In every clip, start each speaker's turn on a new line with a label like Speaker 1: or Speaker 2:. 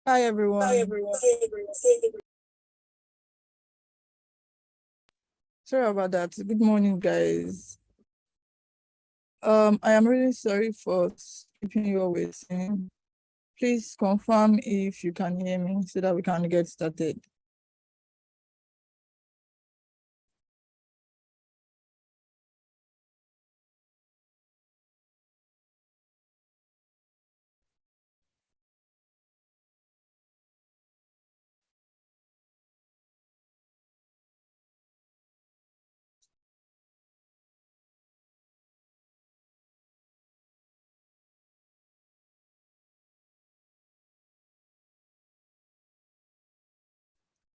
Speaker 1: Hi
Speaker 2: Hi
Speaker 1: everyone.
Speaker 2: everyone.
Speaker 1: Sorry about that. Good morning, guys. I am really sorry for keeping you all waiting. Please confirm if you can hear me so that we can get started.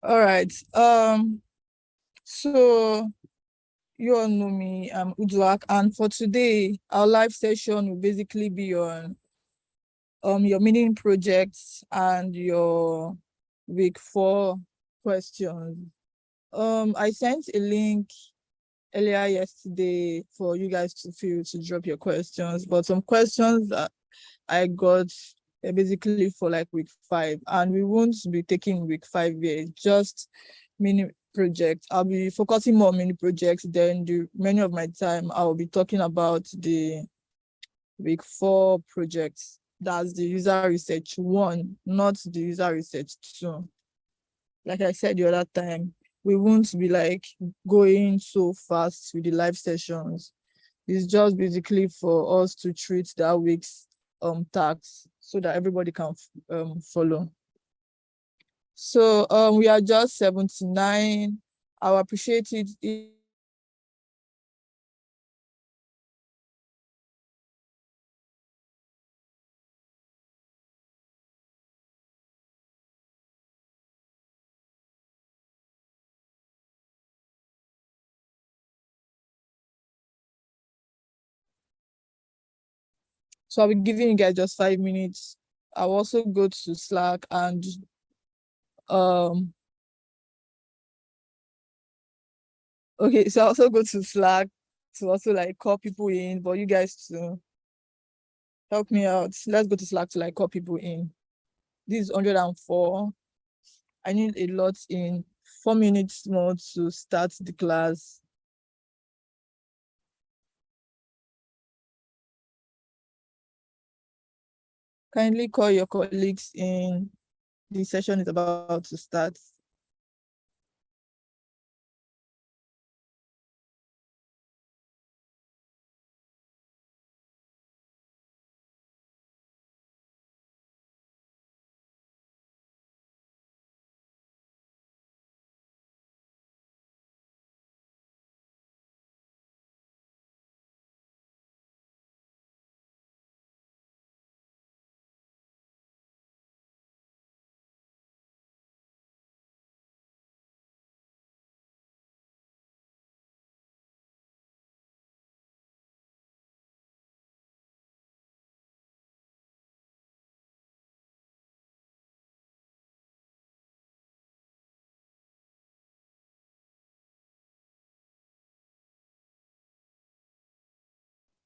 Speaker 1: All right. So you all know me, I'm Uduak, and for today, our live session will basically be on your mini projects and your week 4 questions. I sent a link earlier yesterday for you guys to feel to drop your questions, but some questions that I got basically for like week 5, and we won't be taking week 5 here, just mini projects. I'll be focusing more on mini projects, then the many of my time I'll be talking about the week 4 projects. That's the user research 1, not the user research 2. Like I said the other time, we won't be like going so fast with the live sessions. It's just basically for us to treat that week's tasks so that everybody can follow. So we are just 79. I will appreciate it so I'll be giving you guys just 5 minutes. I'll also go to Slack and um okay, so I also go to Slack to also like call people in, but you guys to help me out. Let's go to Slack to like call people in. This is 104. I need a lot in 4 minutes more to start the class. Kindly call your colleagues in. The session is about to start.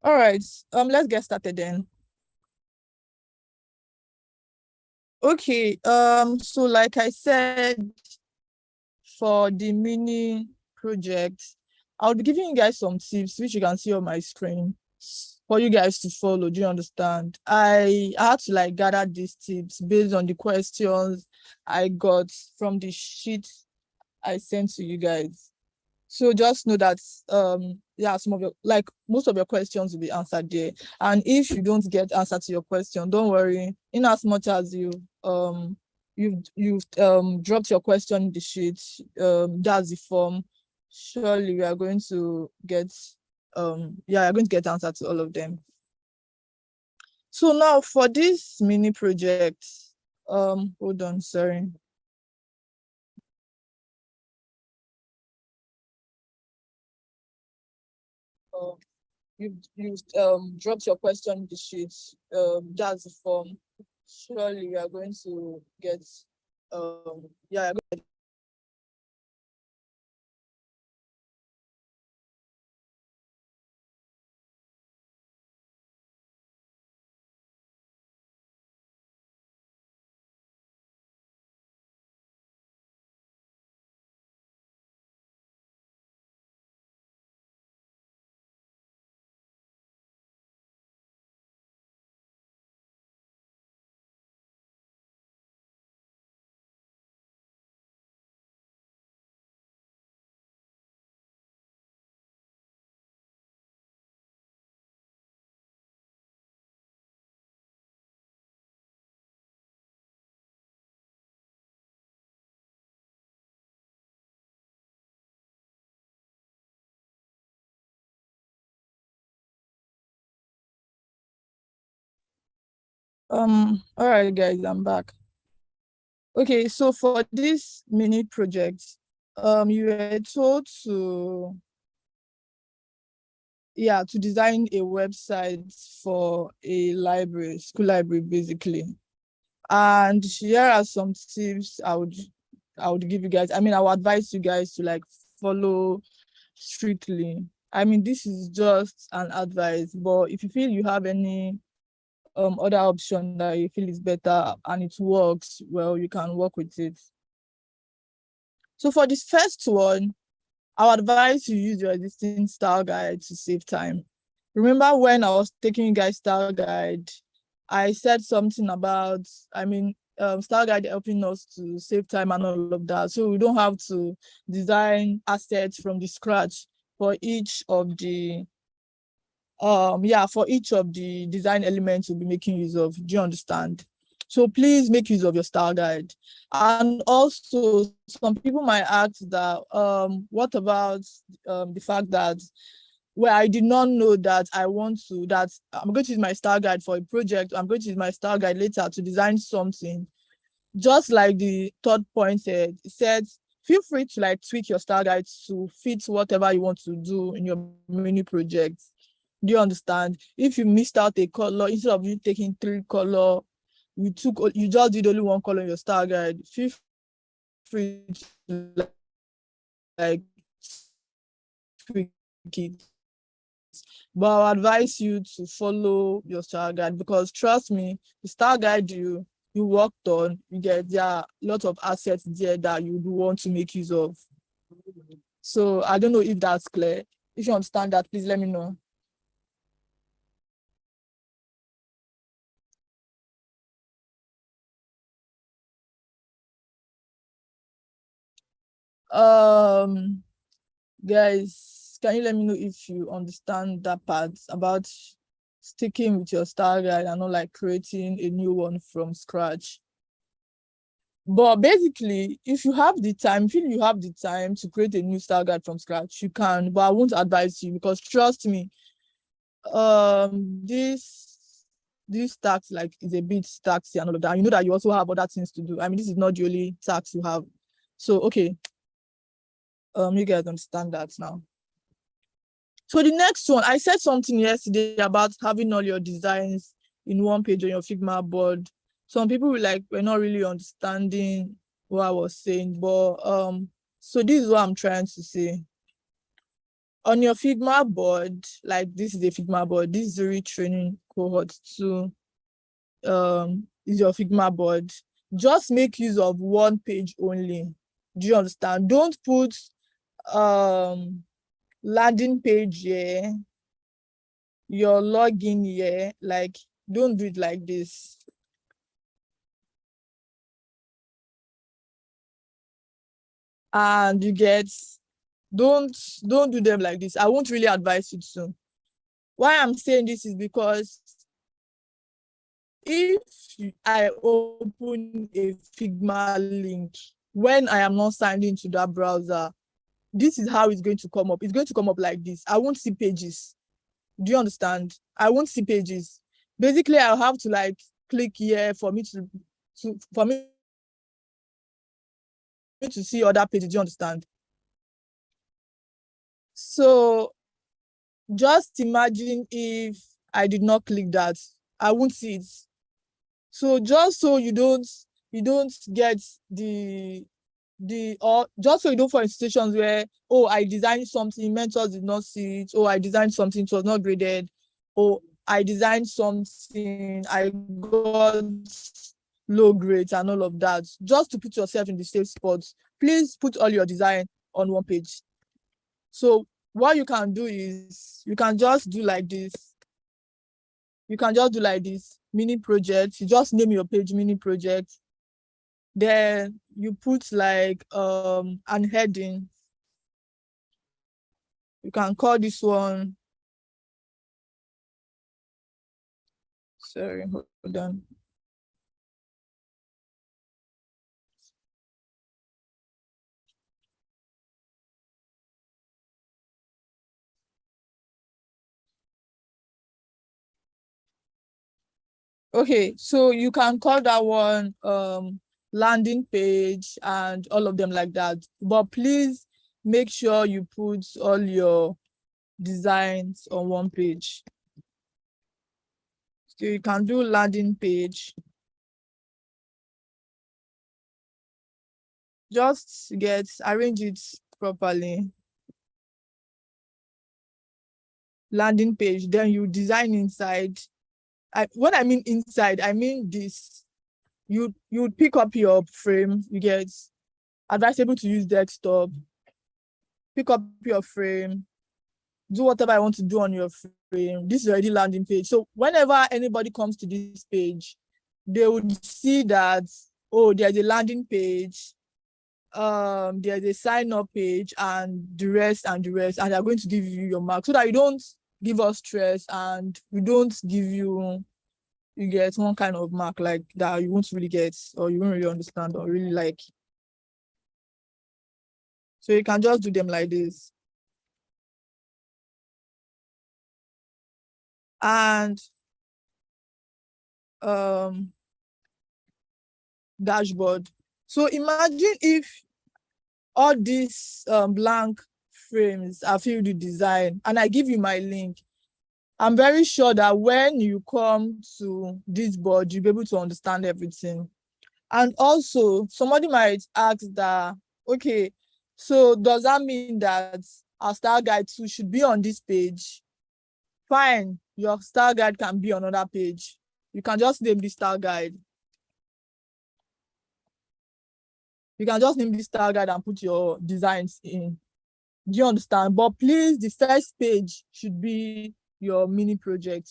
Speaker 1: All right, let's get started then. Okay, so like I said, for the mini project, I'll be giving you guys some tips which you can see on my screen for you guys to follow. Do you understand? I had to like gather these tips based on the questions I got from the sheet I sent to you guys. So just know that yeah, some of your like most of your questions will be answered there. And if you don't get answer to your question, don't worry. In as much as you've dropped your question in the sheet, that's the form. Surely we are going to get yeah, you're going to get answer to all of them. So now for this mini project, hold on, sorry. Um, you've dropped your question in the sheet. That's the form. Surely we are going to get yeah, All right, guys, I'm back. Okay, so for this mini project, you were told to design a website for a library, school library, basically. And here are some tips I would give you guys. I mean, I would advise you guys to like follow strictly. I mean, this is just an advice, but if you feel you have any other option that you feel is better and it works, well, you can work with it. So for this first one, I would advise you use your existing style guide to save time. Remember when I was taking you guys style guide, I said something about, style guide helping us to save time and all of that. So we don't have to design assets from the scratch for each of the design elements we'll be making use of. Do you understand? So please make use of your style guide. And also some people might ask that what about the fact that, well, I did not know that I'm going to use my style guide for a project. I'm going to use my style guide later to design something. Just like the third point said, it said, feel free to like tweak your style guide to fit whatever you want to do in your mini project. Do you understand? If you missed out a color, instead of you taking 3 color, you just did only 1 color in your style guide. Feel free to like tweak it. But I advise you to follow your style guide, because trust me, the style guide you worked on, there are lots of assets there that you do want to make use of. So I don't know if that's clear. If you understand that, please let me know. Um, Guys, can you let me know if you understand that part about sticking with your style guide and not like creating a new one from scratch? But basically, if you have the time, if you have the time to create a new style guide from scratch, you can, but I won't advise you, because trust me, this tax like is a bit taxy and all of that. You know that you also have other things to do. I mean, this is not the only tax you have. So okay, you guys understand that now. So the next one, I said something yesterday about having all your designs in one page on your Figma board. Some people were not really understanding what I was saying, but so this is what I'm trying to say. On your Figma board, like this is a Figma board, this is retraining cohort 2 is your Figma board. Just make use of one page only. Do you understand? Don't put landing page here, your login here, like don't do it like this. And you get, don't do them like this. I won't really advise you to. Why I'm saying this is because if I open a Figma link when I am not signed into that browser, this is how it's going to come up. It's going to come up like this. I won't see pages. Do you understand? I won't see pages. Basically, I'll have to like click here for me to see other pages. Do you understand? So just imagine if I did not click that, I won't see it. So just so you don't get or just so you don't fall in situations where, oh, I designed something, mentors did not see it, oh, I designed something, it was not graded, or I designed something, I got low grades and all of that. Just to put yourself in the safe spot, please put all your design on one page. So what you can do is you can just do like this. You can just do like this mini project. You just name your page mini project. Then you put like an heading. You can call this one. Sorry, hold on. Okay, so you can call that one landing page and all of them like that. But please make sure you put all your designs on one page. So you can do landing page. Just arrange it properly. Landing page, then you design inside. When I mean inside, I mean this. You pick up your frame, you get advisable to use desktop, pick up your frame, do whatever I want to do on your frame. This is already landing page. So whenever anybody comes to this page, they would see that, oh, there's a landing page, there's a sign up page, and the rest, and they're going to give you your mark so that you don't give us stress and we don't give you get one kind of mark like that you won't really get or you won't really understand or really like. So you can just do them like this. And dashboard. So imagine if all these blank frames are filled with design and I give you my link. I'm very sure that when you come to this board, you'll be able to understand everything. And also, somebody might ask that, okay, so does that mean that our style guide too should be on this page? Fine, your style guide can be on another page. You can just name the style guide. You can just name the style guide and put your designs in. Do you understand? But please, the first page should be your mini project.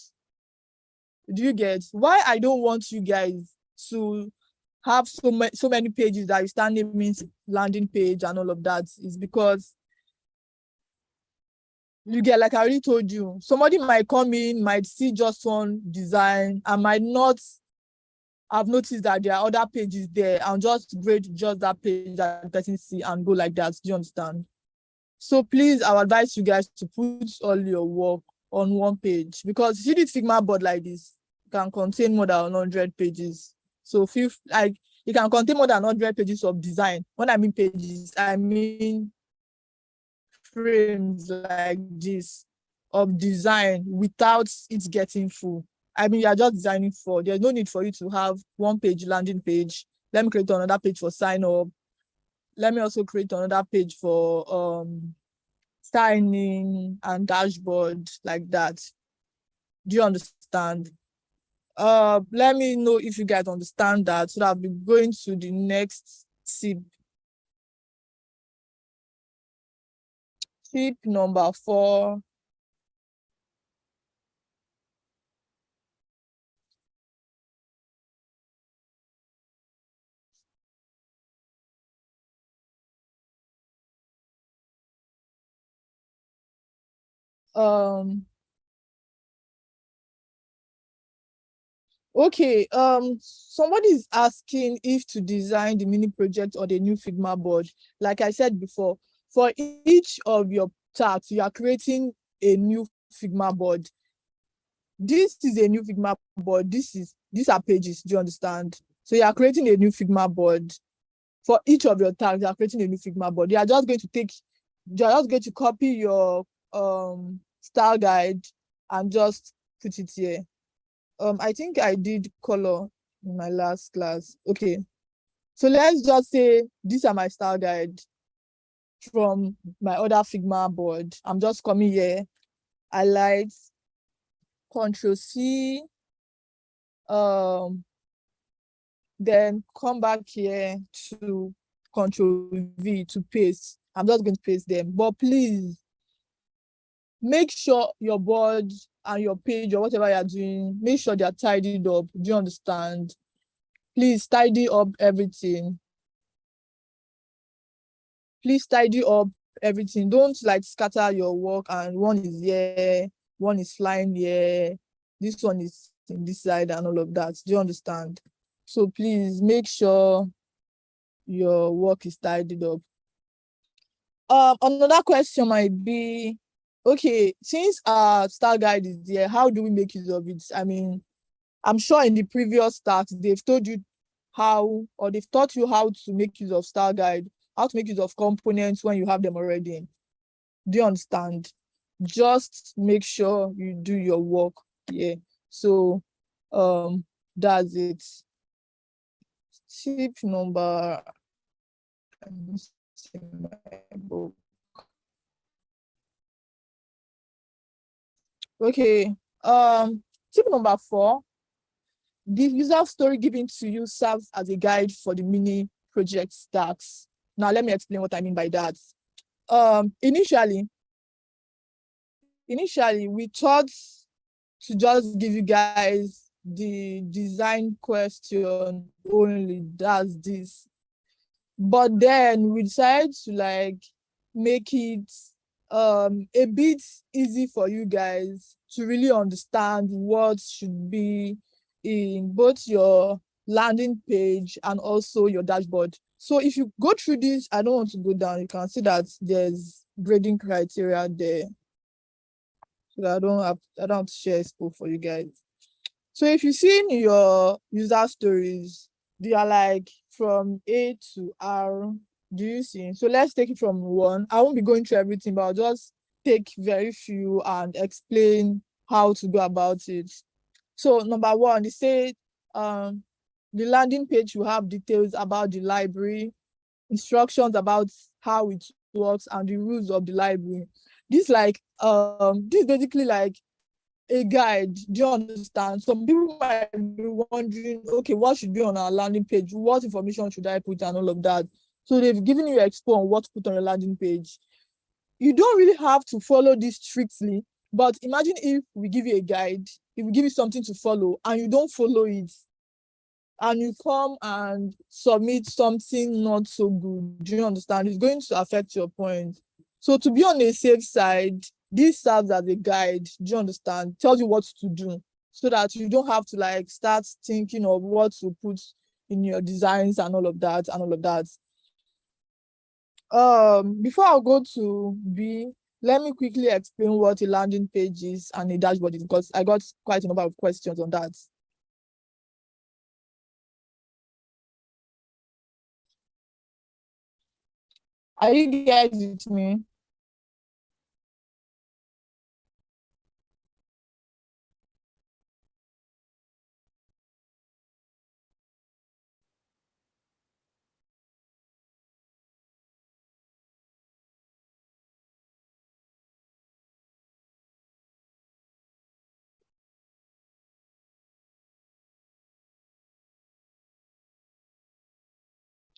Speaker 1: Do you get why I don't want you guys to have so many pages that you start naming landing page and all of that? Is because you get, like I already told you, somebody might come in, might see just one design and might not have noticed that there are other pages there and just grade just that page that the person see and go like that. Do you understand? So please, I would advise you guys to put all your work on one page, because you see the Figma board like this can contain more than 100 pages. So feel like it can contain more than 100 pages of design. When I mean pages, I mean frames like this of design without it getting full. I mean, you're just designing for, there's no need for you to have one page landing page. Let me create another page for sign up. Let me also create another page for signing and dashboard like that. Do you understand? Let me know if you guys understand that, so that I'll be going to the next tip. Tip number 4. Okay, somebody is asking if to design the mini project or the new Figma board. Like I said before, for each of your tasks, you are creating a new Figma board. This is a new Figma board. These are pages. Do you understand? So you are creating a new Figma board. For each of your tasks, you are creating a new Figma board. You are just going to copy your style guide and just put it here. I think I did color in my last class. Okay, so let's just say these are my style guide from my other Figma board. I'm just coming here, highlight, Control C, then come back here to Control V to paste. I'm just going to paste them, but please make sure your board and your page or whatever you're doing, make sure they're tidied up. Do you understand? Please tidy up everything. Please tidy up everything. Don't like scatter your work and one is here, one is flying here, this one is in this side and all of that. Do you understand? So please make sure your work is tidied up. Another question might be, okay, since our style guide is there, how do we make use of it? I mean, I'm sure in the previous tasks, they've told you how, or they've taught you how to make use of style guide, how to make use of components when you have them already. Do you understand? Just make sure you do your work. Yeah. So that's it. Tip number, let me see my book. Okay. Tip number 4. The user story given to you serves as a guide for the mini project tasks. Now, let me explain what I mean by that. Initially, we thought to just give you guys the design question only. That's this. But then we decided to like make it a bit easy for you guys to really understand what should be in both your landing page and also your dashboard. So if you go through this, I don't want to go down, you can see that there's grading criteria there. So I don't have to share expo for you guys. So if you see in your user stories, they are like from A to R. Do you see? So let's take it from 1. I won't be going through everything, but I'll just take very few and explain how to go about it. So number 1, they say the landing page will have details about the library, instructions about how it works, and the rules of the library. This is basically like a guide. Do you understand? Some people might be wondering, okay, what should be on our landing page? What information should I put and all of that? So they've given you expo on what to put on a landing page. You don't really have to follow this strictly, but imagine if we give you a guide, if we give you something to follow and you don't follow it, and you come and submit something not so good. Do you understand? It's going to affect your point. So to be on a safe side, this serves as a guide. Do you understand? Tells you what to do so that you don't have to like start thinking of what to put in your designs and all of that. Before I go to B, let me quickly explain what a landing page is and a dashboard is, because I got quite a number of questions on that. Are you guys with me?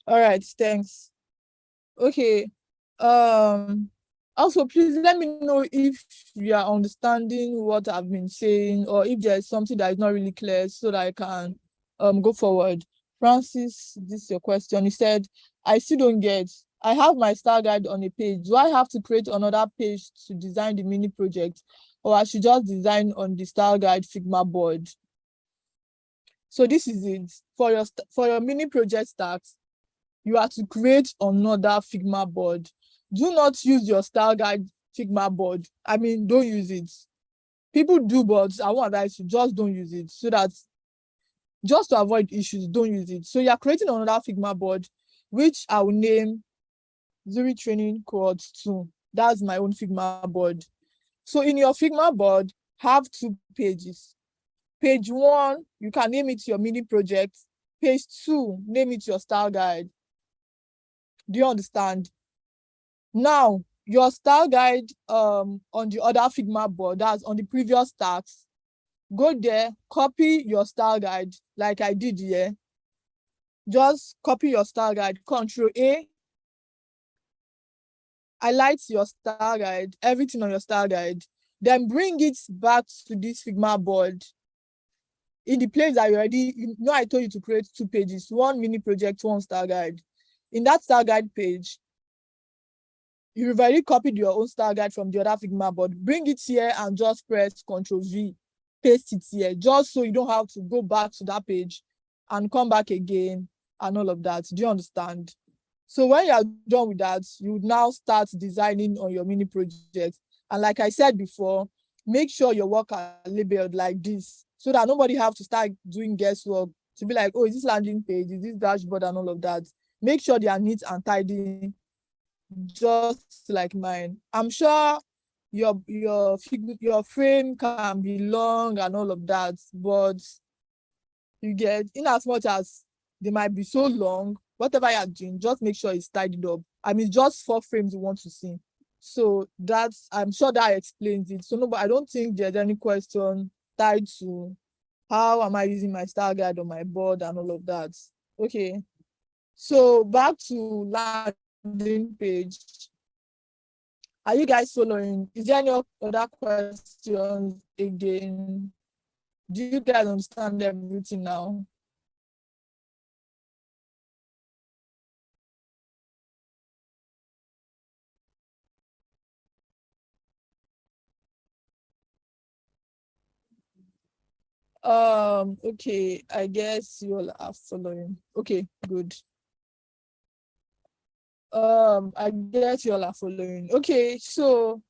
Speaker 1: All right, thanks. Okay. Also, please let me know if you are understanding what I've been saying, or if there's something that is not really clear, so that I can go forward. Francis, this is your question. You said, I still don't get. I have my star guide on a page. Do I have to create another page to design the mini project, or I should just design on the star guide Figma board? So this is it. For your mini project stacks, you have to create another Figma board. Do not use your style guide Figma board. I mean, don't use it. People do, but I want advise you, just don't use it, so that just to avoid issues, don't use it. So you're creating another Figma board, which I will name Zuri Training Cohort 2. That's my own Figma board. So in your Figma board, have 2 pages. Page 1, you can name it your mini project. Page 2, name it your style guide. Do you understand? Now, your style guide on the other Figma board, that's on the previous tasks, go there, copy your style guide like I did here. Just copy your style guide, Control A, highlight your style guide, everything on your style guide, then bring it back to this Figma board. In the place that you already, I told you to create 2 pages, 1 mini project, 1 style guide. In that style guide page, you've already copied your own style guide from the other Figma board. Bring it here and just press Ctrl V, paste it here, just so you don't have to go back to that page and come back again and all of that. Do you understand? So when you are done with that, you now start designing on your mini project. And like I said before, make sure your work are labeled like this so that nobody have to start doing guesswork to be like, oh, is this landing page, is this dashboard and all of that. Make sure they are neat and tidy, just like mine. I'm sure your frame can be long and all of that, but you get, in as much as they might be so long, whatever you're doing, just make sure it's tidied up. I mean, just 4 frames you want to see. So that's, I'm sure that explains it. So no, but I don't think there's any question tied to how am I using my style guide on my board and all of that. Okay. So back to landing page. Are you guys following? Is there any other questions again? Do you guys understand everything now? Okay, I guess you all are following. Okay, good. I guess you all are following. Okay, so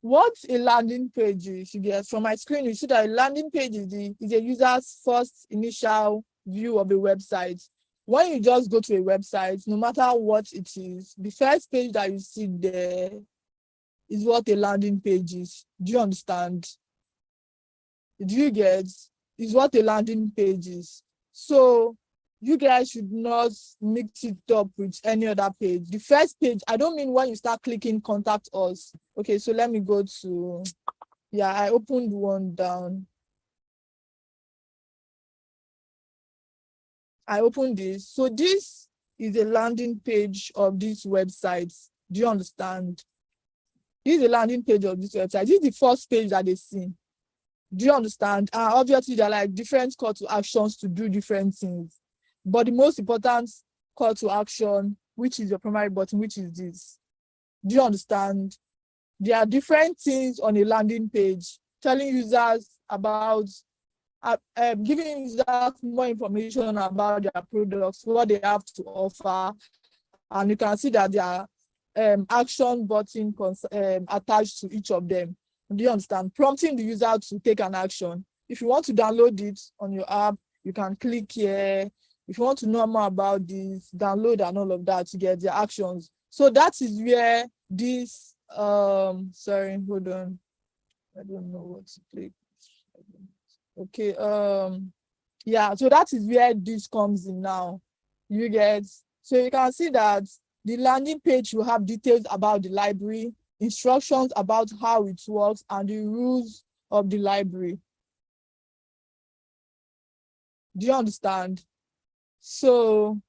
Speaker 1: what a landing page is, you get from my screen, you see that a landing page is a user's first initial view of a website. When you just go to a website, no matter what it is, the first page that you see there is what a landing page is. Do you understand? Do you get? Is what a landing page is. So you guys should not mix it up with any other page. The first page, I don't mean when you start clicking contact us. Okay, so let me go to, yeah, I opened one down. I opened this. So this is a landing page of this website. Do you understand? This is a landing page of this website. This is the first page that they see. Do you understand? Obviously, there are like different call to actions to do different things. But the most important call to action, which is your primary button, which is this. Do you understand? There are different things on a landing page telling users about, giving users more information about their products, what they have to offer. And you can see that there are action button attached to each of them. Do you understand? Prompting the user to take an action. If you want to download it on your app, you can click here. If you want to know more about this, download and all of that to get the actions. So that is where this, sorry, hold on. I don't know what to click. Okay, yeah, so that is where this comes in now. You get, so you can see that the landing page will have details about the library, instructions about how it works, and the rules of the library. Do you understand? So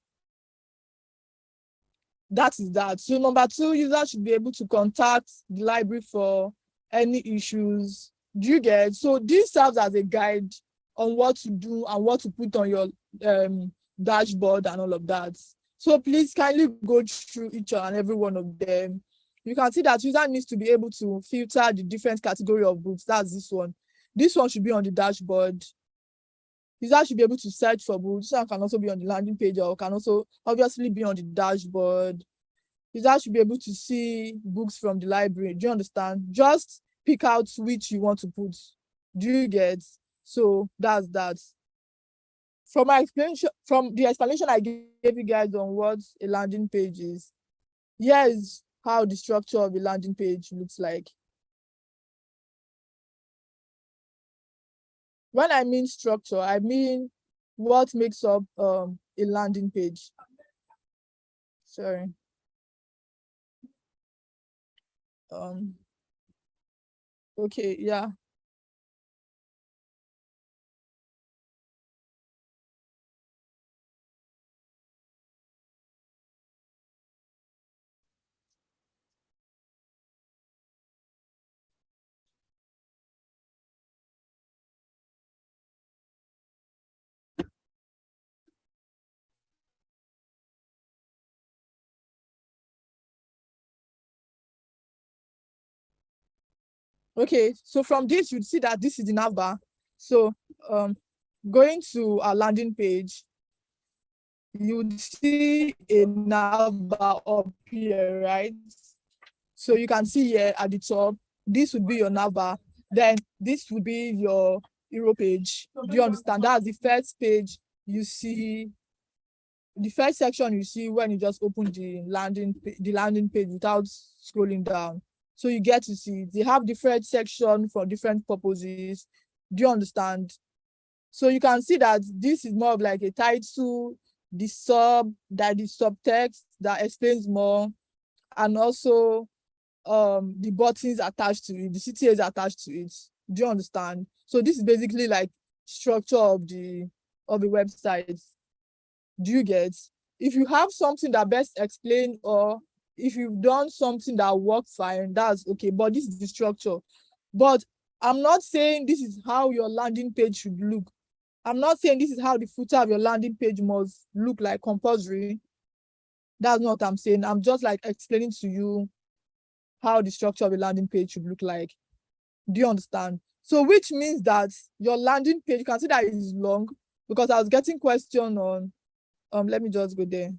Speaker 1: that is that. So number 2, users should be able to contact the library for any issues. Do you get? So this serves as a guide on what to do and what to put on your dashboard and all of that. So please kindly go through each and every one of them. You can see that user needs to be able to filter the different category of books. That's this one. This one should be on the dashboard. User should be able to search for books. This one can also be on the landing page or can also obviously be on the dashboard. User should be able to see books from the library. Do you understand? Just pick out which you want to put. Do you get? So that's that. From my explanation, from the explanation I gave you guys on what a landing page is, here is how the structure of a landing page looks like. When I mean structure, I mean what makes up a landing page. Sorry. Okay, yeah. Okay, so from this, you'd see that this is the navbar. So going to our landing page, you'd see a navbar up here, right? So you can see here at the top, this would be your navbar. Then this will be your hero page. Do you understand? That's the first page you see, the first section you see when you just open the landing page without scrolling down. So you get to see they have different sections for different purposes. Do you understand? So you can see that this is more of like a title, the subtext that explains more, and also the buttons attached to it, the CTAs attached to it. Do you understand? So this is basically like structure of the website. Do you get? If you have something that best explain, or if you've done something that worked fine, that's okay. But this is the structure. But I'm not saying this is how your landing page should look. I'm not saying this is how the footer of your landing page must look like compulsory. That's not what I'm saying. I'm just like explaining to you how the structure of a landing page should look like. Do you understand? So which means that your landing page, you can see that it is long, because I was getting question on, let me just go there.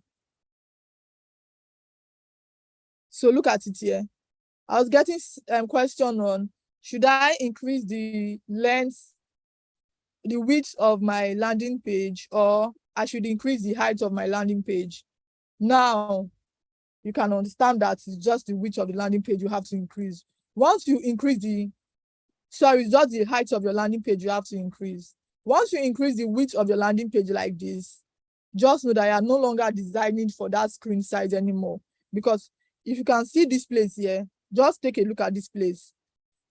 Speaker 1: So look at it here. I was getting question on, should I increase the length, the width of my landing page, or I should increase the height of my landing page? Now, you can understand that it's just the width of the landing page you have to increase. Once you increase it's just the height of your landing page you have to increase. Once you increase the width of your landing page like this, just know that you are no longer designing for that screen size anymore. Because if you can see this place here, just take a look at this place.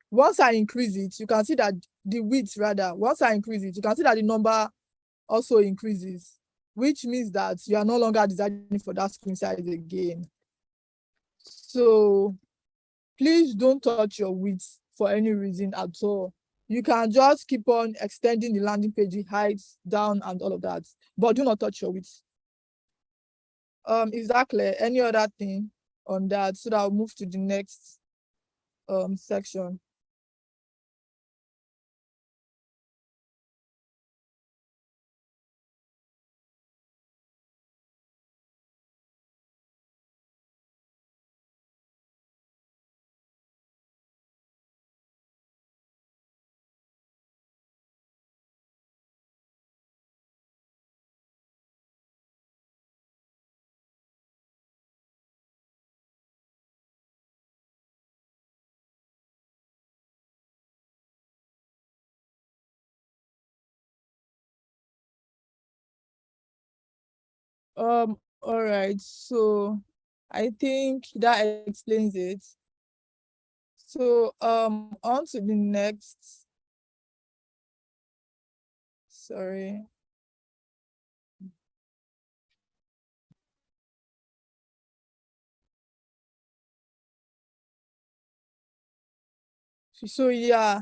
Speaker 1: Once I increase it, you can see that the width rather, once I increase it, you can see that the number also increases, which means that you are no longer designing for that screen size again. So please don't touch your width for any reason at all. You can just keep on extending the landing page, the height down and all of that, but do not touch your width. Is that clear? Any other thing on that? So that I'll move to the next section. All right, so I think that explains it. So on to the next. Sorry. So yeah,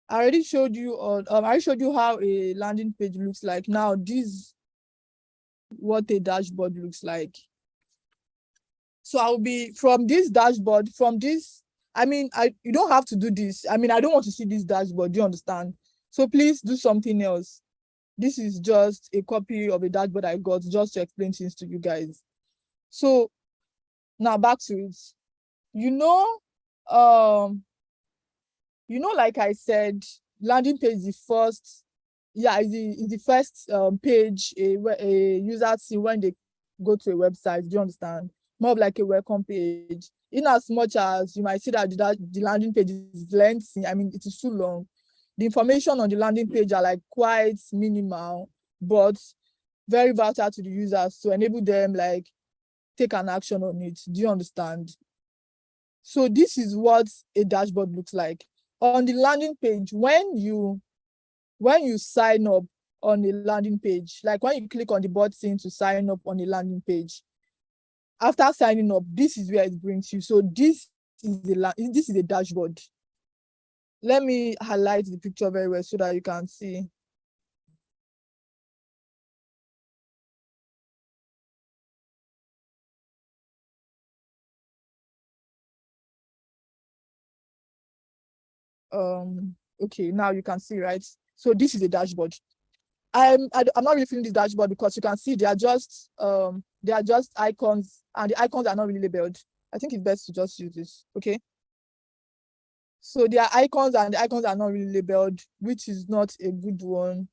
Speaker 1: I already showed you I showed you how a landing page looks like. Now this what a dashboard looks like. So I'll be from this dashboard, from this, I mean, you don't have to do this. I mean, I don't want to see this dashboard. Do you understand? So please do something else. This is just a copy of a dashboard I got just to explain things to you guys. So now back to it. You know, like I said, landing page is the first, is the first page a user see when they go to a website. Do you understand? More of like a welcome page. In as much as you might see that the landing page is lengthy, I mean, it is too long. The information on the landing page are like quite minimal, but very vital to the users to enable them like take an action on it. Do you understand? So this is what a dashboard looks like. On the landing page, when you sign up on a landing page, like when you click on the button to sign up on a landing page, after signing up, this is where it brings you. So this is a dashboard. Let me highlight the picture very well so that you can see. Okay, now you can see, right? So this is a dashboard. I'm not really feeling this dashboard because you can see they are just icons, and the icons are not really labeled. I think it's best to just use this. Okay. So there are icons and the icons are not really labeled, which is not a good one.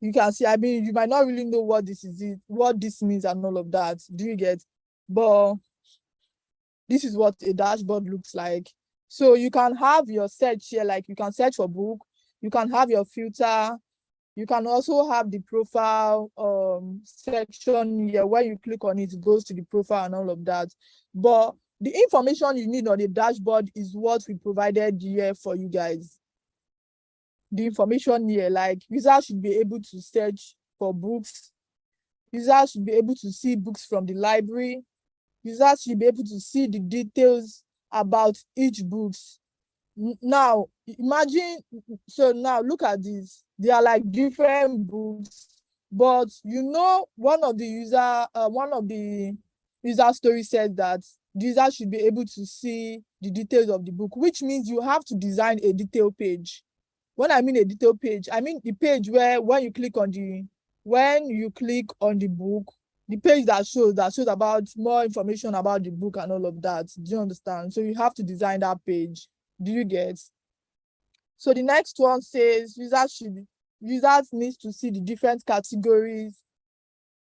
Speaker 1: You can see, I mean, you might not really know what this is, what this means and all of that. Do you get? But this is what a dashboard looks like. So you can have your search here, like you can search for book, you can have your filter, you can also have the profile section here. When you click on it, it goes to the profile and all of that. But the information you need on the dashboard is what we provided here for you guys. The information here, like users should be able to search for books, users should be able to see books from the library, users should be able to see the details about each books. Now imagine, so now look at this, they are like different books, but you know, one of the user story said that the user should be able to see the details of the book, which means you have to design a detail page. When I mean a detail page, I mean the page where when you click on the book, the page that shows about more information about the book and all of that. Do you understand? So you have to design that page. Do you get? So the next one says users need to see the different categories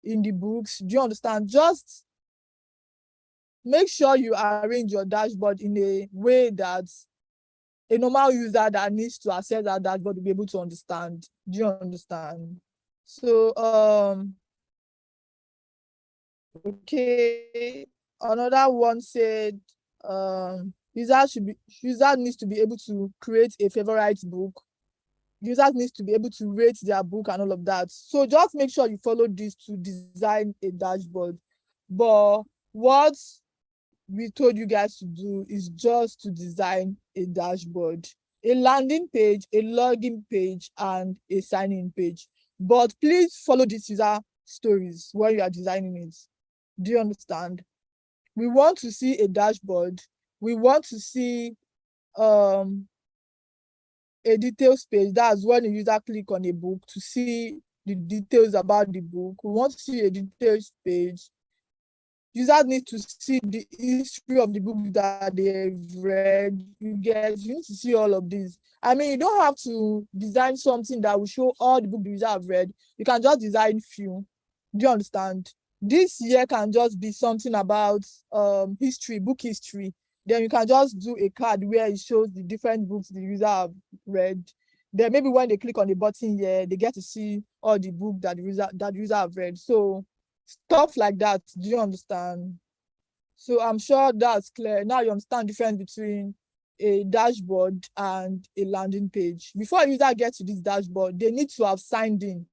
Speaker 1: in the books. Do you understand? Just make sure you arrange your dashboard in a way that a normal user that needs to access that dashboard will be able to understand. Do you understand? So okay, another one said user needs to be able to create a favorite book. Users needs to be able to rate their book and all of that. So just make sure you follow this to design a dashboard. But what we told you guys to do is just to design a dashboard, a landing page, a login page, and a sign-in page. But please follow these user stories when you are designing it. Do you understand? We want to see a dashboard. We want to see a details page. That's when the user click on a book to see the details about the book. We want to see a details page. Users need to see the history of the book that they've read. You need to see all of these. I mean, you don't have to design something that will show all the books the user have read. You can just design few. Do you understand? This year can just be something about history, book history. Then you can just do a card where it shows the different books the user have read. Then maybe when they click on the button here, they get to see all the book that the user have read. So stuff like that. Do you understand? So I'm sure that's clear. Now you understand the difference between a dashboard and a landing page. Before a user gets to this dashboard, they need to have signed in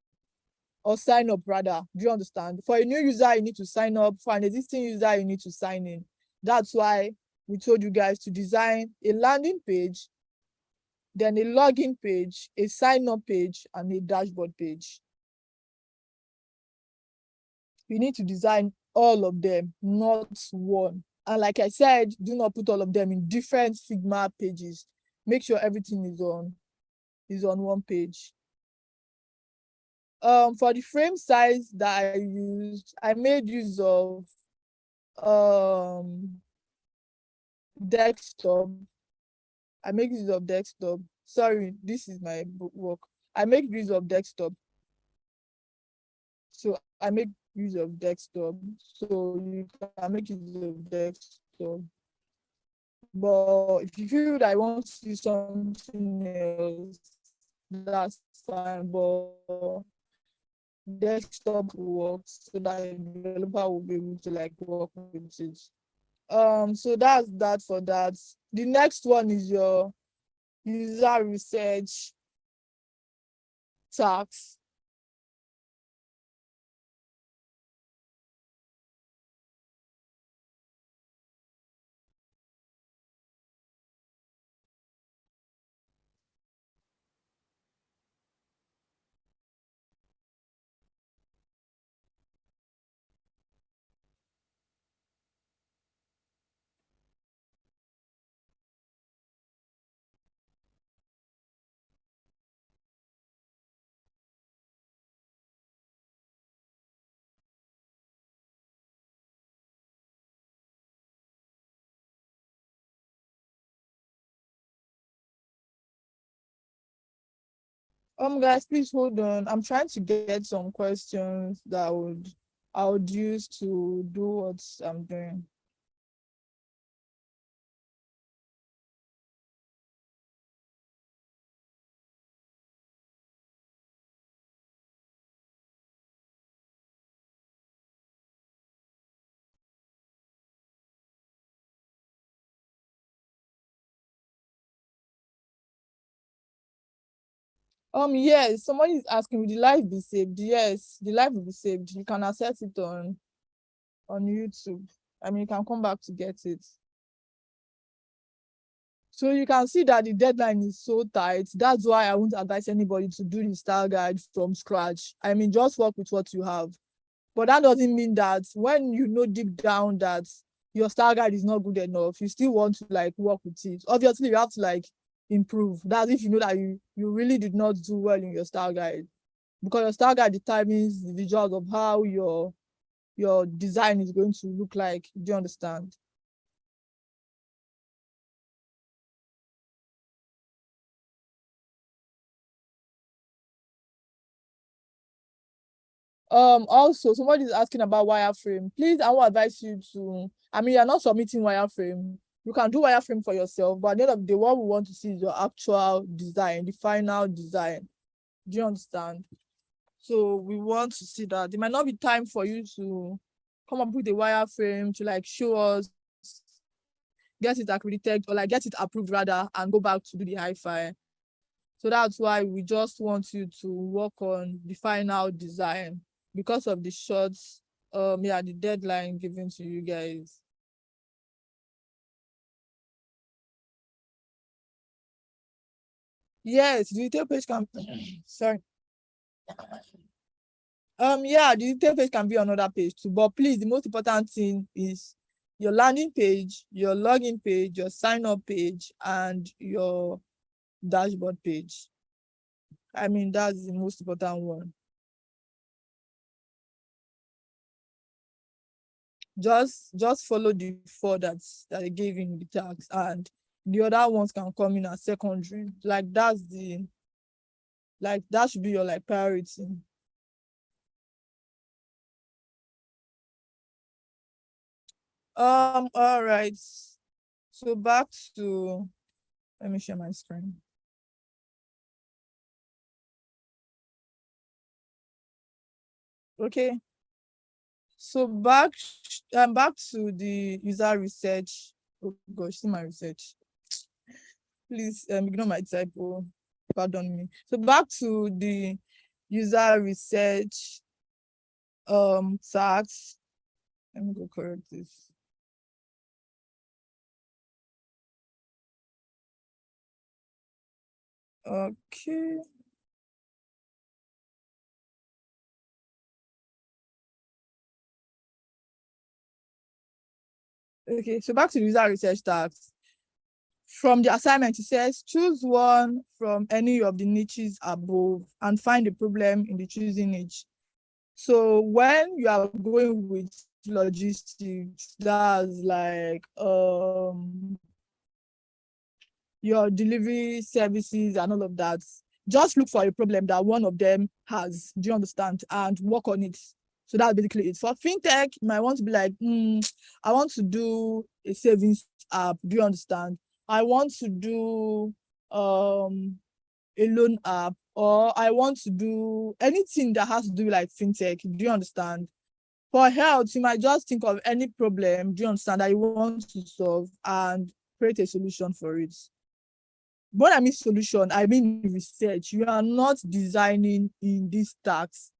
Speaker 1: or sign up rather. Do you understand? For a new user, you need to sign up. For an existing user, you need to sign in. That's why we told you guys to design a landing page, then a login page, a sign up page, and a dashboard page. You need to design all of them, not one. And like I said, do not put all of them in different Figma pages. Make sure everything is on one page. For the frame size that I used, I made use of desktop. I make use of desktop. Sorry, this is my work. I make use of desktop. So I make use of desktop. So you can make use of desktop. But if you feel that I want to do something else, that's fine. But desktop works so that a developer will be able to like work with it. So that's that for that. The next one is your user research tax. Guys, please hold on. I'm trying to get some questions that I would use to do what I'm doing. Yes, somebody is asking, will the live be saved? Yes, the live will be saved. You can access it on YouTube. I mean, you can come back to get it. So you can see that the deadline is so tight. That's why I won't advise anybody to do the style guide from scratch. I mean, just work with what you have. But that doesn't mean that when you know deep down that your style guide is not good enough, you still want to like work with it. Obviously, you have to like improve. That's if you know that you really did not do well in your style guide. Because your style guide determines the visuals of how your design is going to look like. Do you understand? Also somebody is asking about wireframe. Please, I will advise you to, I mean, you're not submitting wireframe. You can do wireframe for yourself, but at the end of the day, what we want to see is your actual design, the final design. Do you understand? So we want to see that. There might not be time for you to come up with a wireframe to like show us, get it accredited or like get it approved rather, and go back to do the hi-fi. So that's why we just want you to work on the final design because of the short, yeah, the deadline given to you guys. Yes, the detail page can, sorry. Yeah, the detail page can be another page too, but please, the most important thing is your landing page, your login page, your sign up page, and your dashboard page. I mean, that's the most important one. Just follow the four that they gave in the tax, and the other ones can come in as secondary. Like that's the, like that should be your like priority. All right, so back to, let me share my screen. Okay, so back to the user research. Oh gosh, see my research. Please ignore my typo, pardon me. So back to the user research tax. Let me go correct this. Okay. Okay, so back to the user research task. From the assignment, it says choose one from any of the niches above and find the problem in the choosing niche. So when you are going with logistics, that's like your delivery services and all of that, just look for a problem that one of them has. Do you understand? And work on it. So that's basically it. For fintech, you might want to be like, I want to do a savings app. Do you understand? I want to do a loan app, or I want to do anything that has to do like fintech. Do you understand? For health, you might just think of any problem, do you understand, that you want to solve and create a solution for it. When I mean solution, I mean research. You are not designing in this tax.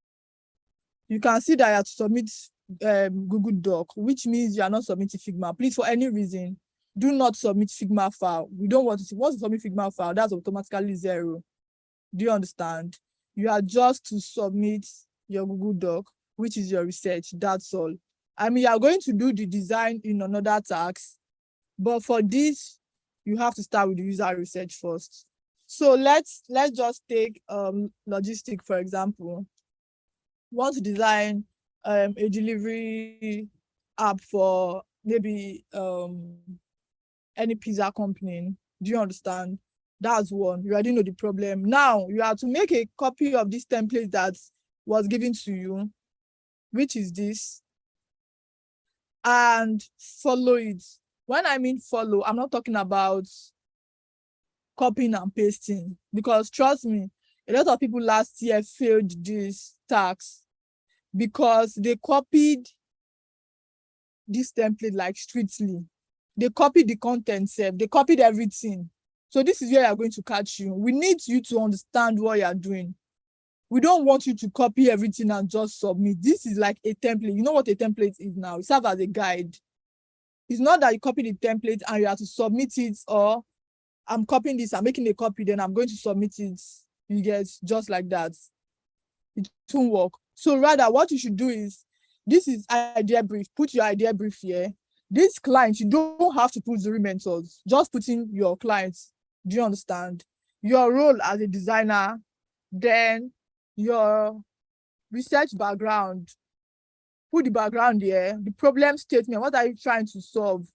Speaker 1: You can see that you have to submit Google Doc, which means you are not submitting Figma. Please, for any reason, do not submit Figma file. We don't want to see. Once you submit Figma file, that's automatically zero. Do you understand? You are just to submit your Google Doc, which is your research. That's all. I mean, you are going to do the design in another tax, but for this, you have to start with the user research first. So let's just take logistic, for example. Want to design a delivery app for maybe any pizza company. Do you understand? That's one. You already know the problem. Now you have to make a copy of this template that was given to you, which is this, and follow it. When I mean follow, I'm not talking about copying and pasting, because trust me, a lot of people last year failed this task because they copied this template like strictly. They copied the content self, they copied everything. So this is where you're going to catch you. We need you to understand what you're doing. We don't want you to copy everything and just submit. This is like a template. You know what a template is now? It serves as a guide. It's not that you copy the template and you have to submit it, or I'm copying this, I'm making a copy, then I'm going to submit it. You get, just like that. It won't work. So rather, what you should do is, this is idea brief. Put your idea brief here. This client, you don't have to put Zuri mentors. Just put in your clients. Do you understand? Your role as a designer, then your research background. Put the background here. The problem statement. What are you trying to solve?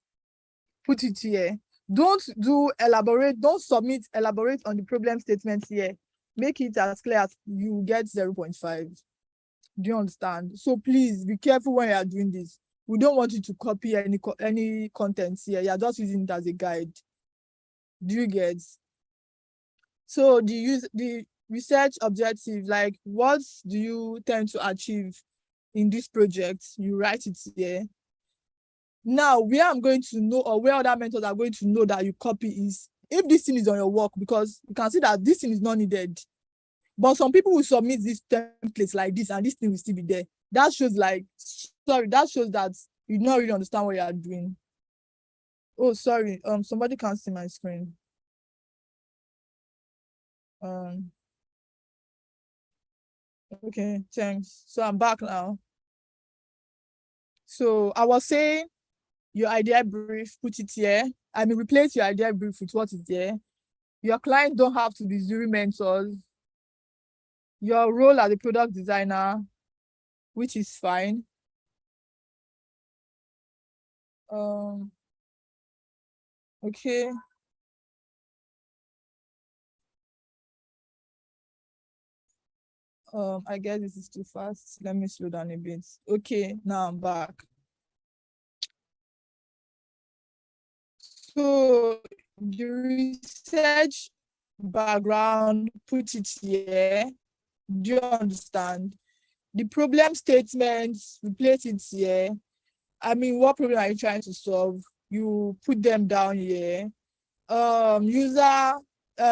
Speaker 1: Put it here. Don't submit elaborate on the problem statement here. Make it as clear as you get 0.5. Do you understand? So please be careful when you are doing this. We don't want you to copy any content here. You are just using it as a guide. Do you get? So the research objective, like what do you tend to achieve in this project? You write it here. Now, where I'm going to know, or where other mentors are going to know that you copy, is if this thing is on your work, because you can see that this thing is not needed. But some people will submit these templates like this, and this thing will still be there. That shows that you don't really understand what you are doing. Oh, sorry. Somebody can't see my screen. Okay, thanks. So I'm back now. So I was saying, your idea brief, put it here. I mean, replace your idea brief with what is there. Your client don't have to be Zuri mentors. Your role as a product designer, which is fine. Okay. I guess this is too fast. Let me slow down a bit. Okay, now I'm back. So the research background, put it here. Do you understand? The problem statements, replace it here. I mean, what problem are you trying to solve? You put them down here. User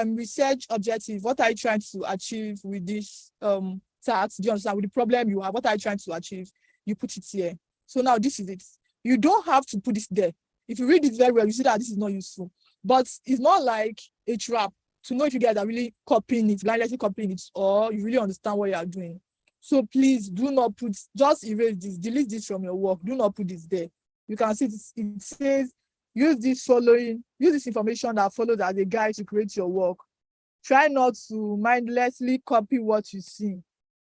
Speaker 1: research objective. What are you trying to achieve with this task? Do you understand? With the problem you have, what are you trying to achieve? You put it here. So now this is it. You don't have to put this there. If you read it very well, you see that this is not useful. But it's not like a trap to know if you guys are really copying it, blindly copying it, or you really understand what you are doing. So please do not put, just erase this, delete this from your work. Do not put this there. You can see it says, use this information that follows as a guide to create your work. Try not to mindlessly copy what you see.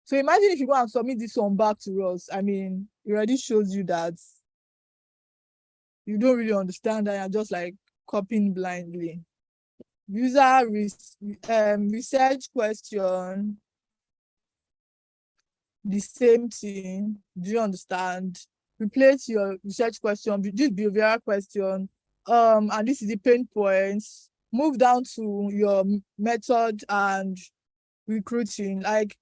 Speaker 1: So imagine if you go and submit this one back to us. I mean, it already shows you that you don't really understand that you're just like copying blindly. User research question, the same thing. Do you understand? Replace your research question, this behavioral question, and this is the pain points. Move down to your method and recruiting. Like,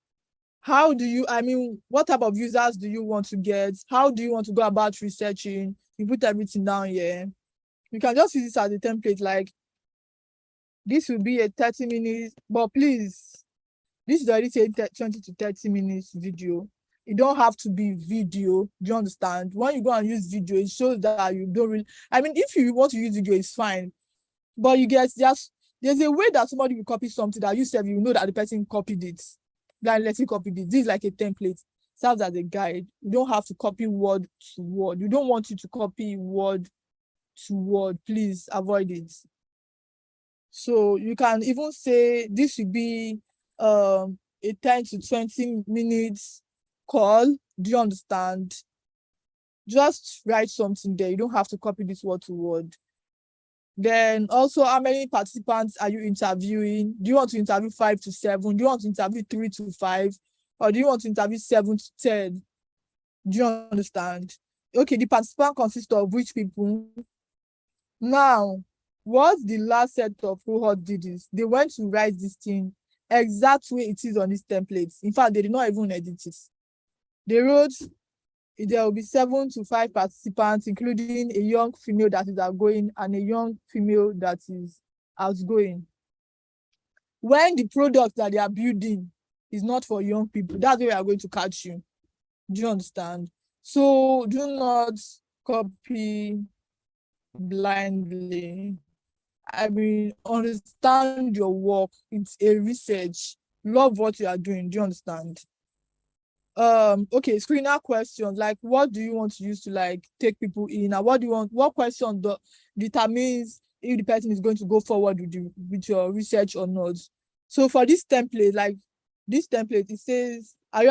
Speaker 1: how do you, I mean, what type of users do you want to get? How do you want to go about researching? You put everything down here. You can just use this as a template. Like, this will be a 30 minutes, but please, this is already saying 20 to 30 minutes video. It don't have to be video. Do you understand? When you go and use video, it shows that you don't really, I mean, if you want to use video, it's fine. But you get just, there's a way that somebody will copy something that you said, you know that the person copied it. Like, let's see, copied it. This is like a template. Serves as a guide. You don't have to copy word to word. You don't want you to copy word to word. Please avoid it. So you can even say this would be a 10 to 20 minutes call. Do you understand? Just write something there. You don't have to copy this word to word. Then also, how many participants are you interviewing? Do you want to interview 5 to 7? Do you want to interview 3 to 5? Or do you want to interview 7 to 10? Do you understand? Okay, the participant consists of which people? Now, what the last set of cohort did is they went to write this thing exact way it is on this template. In fact, they did not even edit it. They wrote there will be 7 to 5 participants, including a young female that is outgoing and a young female that is outgoing. When the product that they are building is not for young people, that's where we are going to catch you. Do you understand? So do not copy blindly. I mean, understand your work. It's a research. Love what you are doing. Do you understand? Okay, screener questions, like what do you want to use to like take people in, and what question determines if the person is going to go forward with your research or not. So for this template, it says, are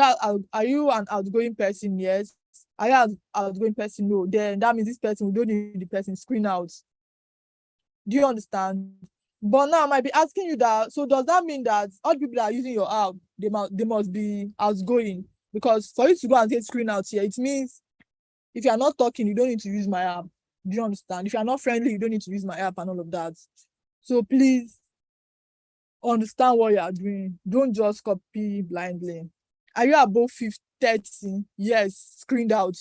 Speaker 1: you an outgoing person? Yes. Are you an outgoing person? No. Then that means this person, we don't need the person screen out. Do you understand? But now I might be asking you that, so does that mean that all the people that are using your app, they must be outgoing? Because for you to go and get screen out here, it means if you are not talking, you don't need to use my app. Do you understand? If you are not friendly, you don't need to use my app and all of that. So please understand what you are doing. Don't just copy blindly. Are you above 30? Yes, screened out.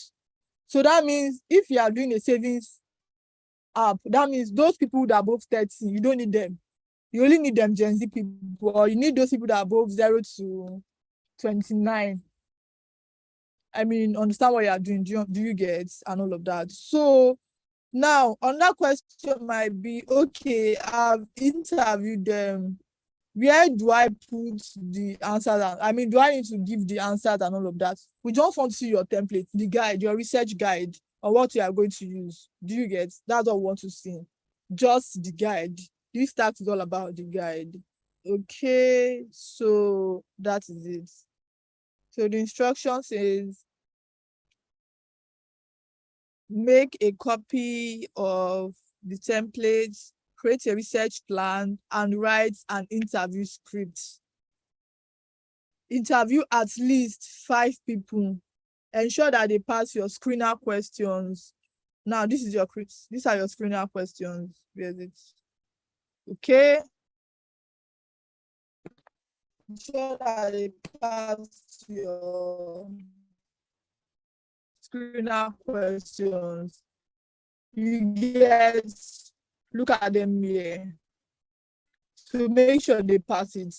Speaker 1: So that means if you are doing a savings app, that means those people that are above 30, you don't need them. You only need them Gen Z people, or you need those people that are above 0 to 29. I mean, understand what you are doing. Do you get, and all of that? So now, another question might be, okay, I've interviewed them. Where do I put the answers? I mean, do I need to give the answers and all of that? We just want to see your template, the guide, your research guide, or what you are going to use. Do you get? That's what we want to see. Just the guide. This start is all about the guide. Okay, so that is it. So the instruction says, make a copy of the templates, create a research plan, and write an interview script. Interview at least 5 people. Ensure that they pass your screener questions. Now, these are your screener questions. Where is it? Okay. Ensure that they pass your screener questions. You get, look at them here. So make sure they pass it.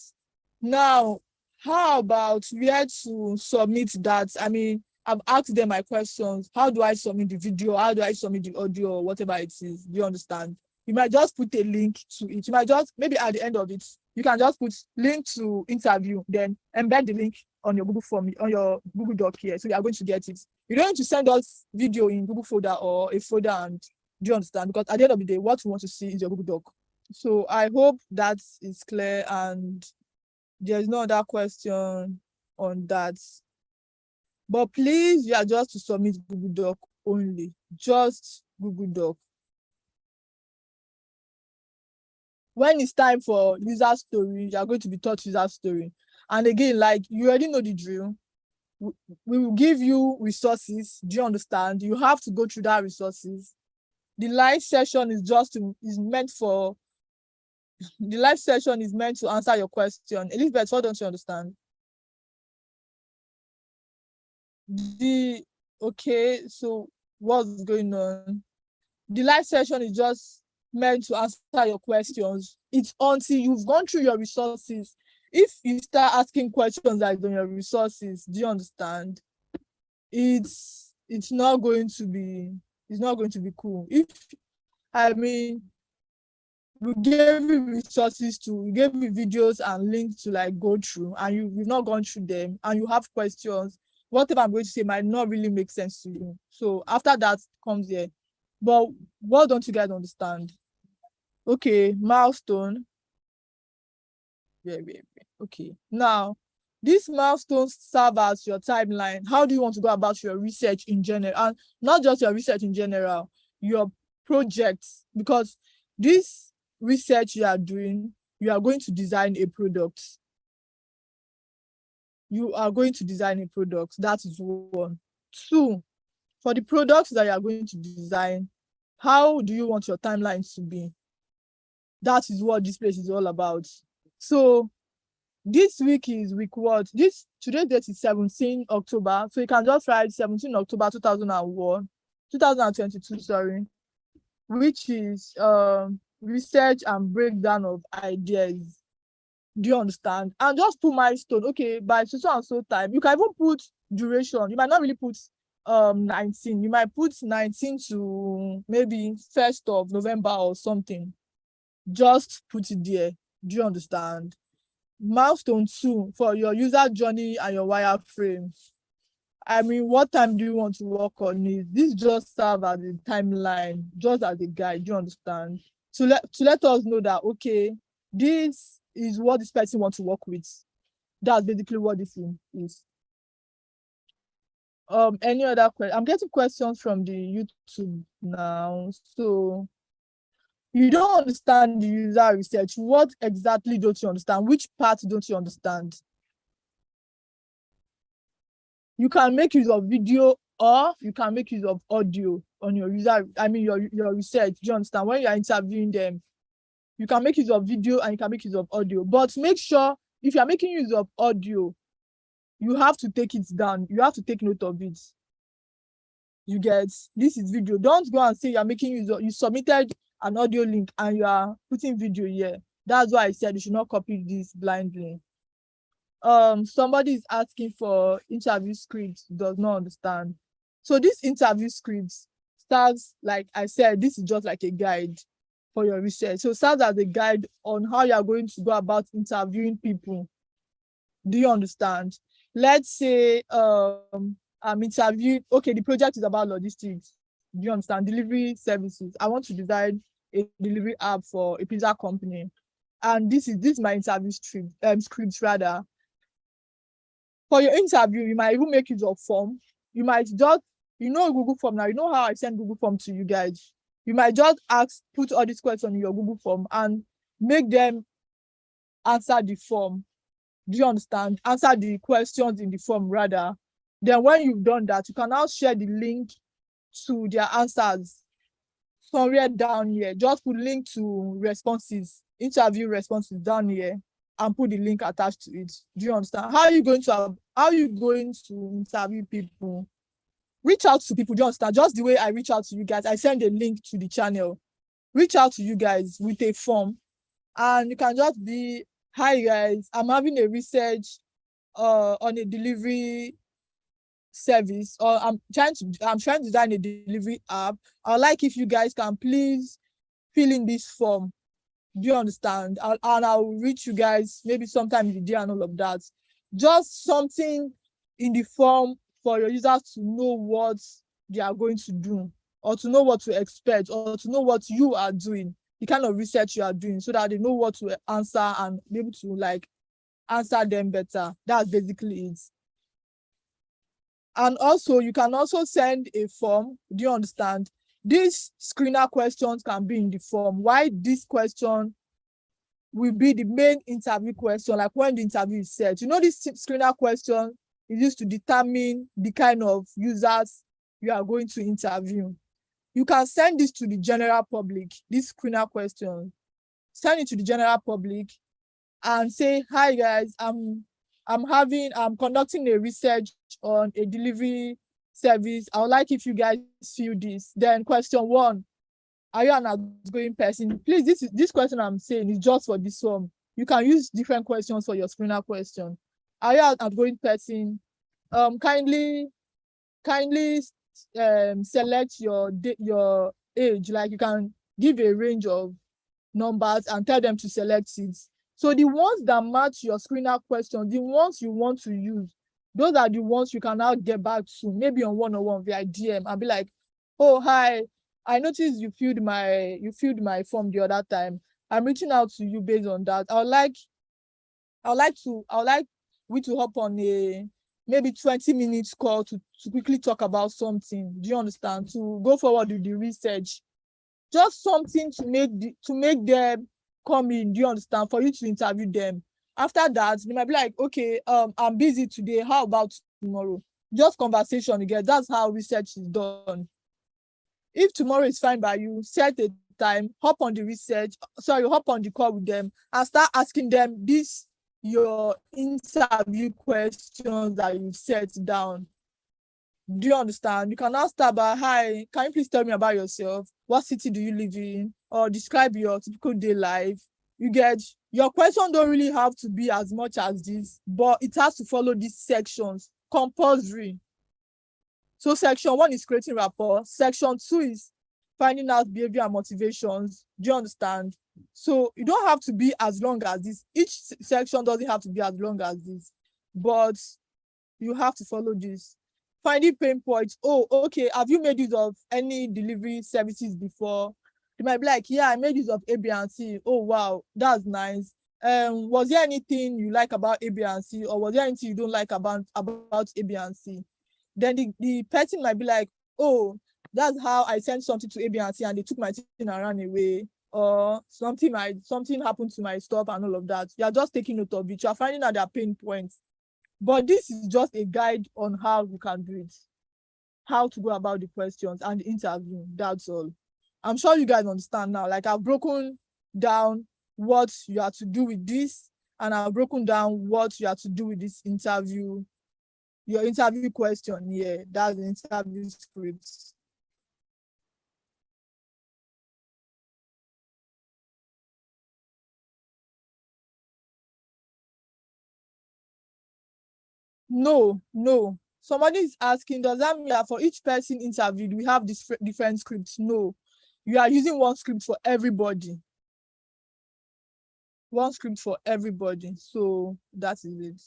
Speaker 1: Now, how about where to submit that? I mean, I've asked them my questions. How do I submit the video? How do I submit the audio or whatever it is? Do you understand? You might just put a link to it. You might just, maybe at the end of it, you can just put link to interview, then embed the link on your Google form, on your Google Doc here. So you are going to get it. You don't need to send us video in Google folder or a folder, and do you understand? Because at the end of the day, what we want to see is your Google Doc. So I hope that is clear, and there's no other question on that. But please, you are just to submit Google Doc only. Just Google Doc. When it's time for user story, you are going to be taught user story. And again, like you already know the drill. We will give you resources. Do you understand? You have to go through that resources. The live session is meant to answer your question. Elizabeth, what don't you understand? Okay, so what's going on? The live session is just meant to answer your questions. It's until you've gone through your resources. If you start asking questions like on your resources, do you understand? It's not going to be cool. We gave you resources we gave you videos and links to like go through, and you've not gone through them, and you have questions. Whatever I'm going to say might not really make sense to you. So after that comes here. But what don't you guys understand? Okay, milestone. Yeah. Okay. Now, these milestones serve as your timeline. How do you want to go about your research in general? And not just your research in general, your projects. Because this research you are doing, you are going to design a product. You are going to design a product. That is one. Two, for the products that you are going to design, how do you want your timelines to be? That is what this place is all about. So this week is week what? Today's date is 17 October. So you can just write 17 October 2022, sorry, which is research and breakdown of ideas. Do you understand? And just put milestone. Okay, by so and so time. You can even put duration. You might not really put 19. You might put 19 to maybe 1st of November or something. Just put it there. Do you understand? Milestone 2 for your user journey and your wireframe. I mean, what time do you want to work on it? This just serve as a timeline, just as a guide. Do you understand? To let us know that, okay, this is what this person wants to work with. That's basically what this is. Any other question? I'm getting questions from the YouTube now. So you don't understand the user research. What exactly don't you understand? Which part don't you understand? You can make use of video or you can make use of audio on your your research. Do you understand? When you are interviewing them, you can make use of video and you can make use of audio. But make sure if you are making use of audio, you have to take it down. You have to take note of it. You get, this is video. Don't go and say you are making use of, you submitted an audio link and you are putting video here. That's why I said you should not copy this blindly. Somebody is asking for interview scripts, does not understand. So this interview scripts starts, like I said, this is just like a guide for your research. So it serves as a guide on how you are going to go about interviewing people. Do you understand? Let's say I'm interviewed, okay, the project is about logistics. Do you understand? Delivery services. I want to design a delivery app for a pizza company. And this is my interview scripts rather. For your interview, you might even make use of form. You might just, Google Form now. You know how I send Google Form to you guys. You might just put all these questions in your Google Form and make them answer the form. Do you understand? Answer the questions in the form rather. Then when you've done that, you can now share the link to their answers somewhere down here. Just put link to responses, interview responses down here, and put the link attached to it. Do you understand? How are you going to interview people? Reach out to people. Do you understand? Just the way I reach out to you guys, I send a link to the channel. Reach out to you guys with a form, and you can just be, hi guys, I'm having a research on a delivery service, or I'm trying to design a delivery app. I'd like if you guys can please fill in this form. Do you understand? I'll reach you guys maybe sometime in the day and all of that. Just something in the form for your users to know what they are going to do, or to know what to expect, or to know what you are doing, the kind of research you are doing, so that they know what to answer and be able to answer them better. That's basically it. And also, you can also send a form. Do you understand? These screener questions can be in the form. Why this question will be the main interview question, like when the interview is set. This screener question is used to determine the kind of users you are going to interview. You can send this to the general public, this screener question. Send it to the general public and say, hi guys, I'm conducting a research on a delivery service. I would like if you guys fill this. Then question 1, are you an outgoing person? Please, this question I'm saying is just for this one. You can use different questions for your screener question. Are you an outgoing person? Kindly select your age. Like, you can give a range of numbers and tell them to select it. So the ones that match your screener question, the ones you want to use, those are the ones you can now get back to, maybe on one-on-one via DM, and be like, oh, hi, I noticed you filled my form the other time. I'm reaching out to you based on that. I would like we to hop on a maybe 20 minutes call to quickly talk about something. Do you understand? To go forward with the research. just something to make them come in, do you understand, for you to interview them. After that, they might be like, okay, I'm busy today, how about tomorrow? Just conversation again. That's how research is done. If tomorrow is fine by you, set a time, hop on the call with them and start asking them this your interview questions that you've set down. Do you understand? You can now start by, hi, can you please tell me about yourself? What city do you live in? Or describe your typical day life. You get, your question don't really have to be as much as this, but it has to follow these sections, compulsory. So section 1 is creating rapport. Section 2 is finding out behavior and motivations. Do you understand? So you don't have to be as long as this. Each section doesn't have to be as long as this, but you have to follow this. Finding pain points. Oh, okay. Have you made use of any delivery services before? They might be like, yeah, I made use of A, B, and C. Oh, wow, that's nice. Was there anything you like about A, B, and C, or was there anything you don't like about A, B, and C? Then the person might be like, oh, that's how I sent something to A, B, and C, and they took my thing and ran away, or something happened to my stuff and all of that. You're just taking note of it. You're finding out their pain points. But this is just a guide on how you can do it, how to go about the questions and the interview. That's all. I'm sure you guys understand now. Like, I've broken down what you have to do with this, and I've broken down what you have to do with this interview, your interview question. Yeah, that's the interview script. No. Somebody is asking, does that mean that for each person interviewed, we have this different scripts? No. You are using one script for everybody. One script for everybody. So that is it.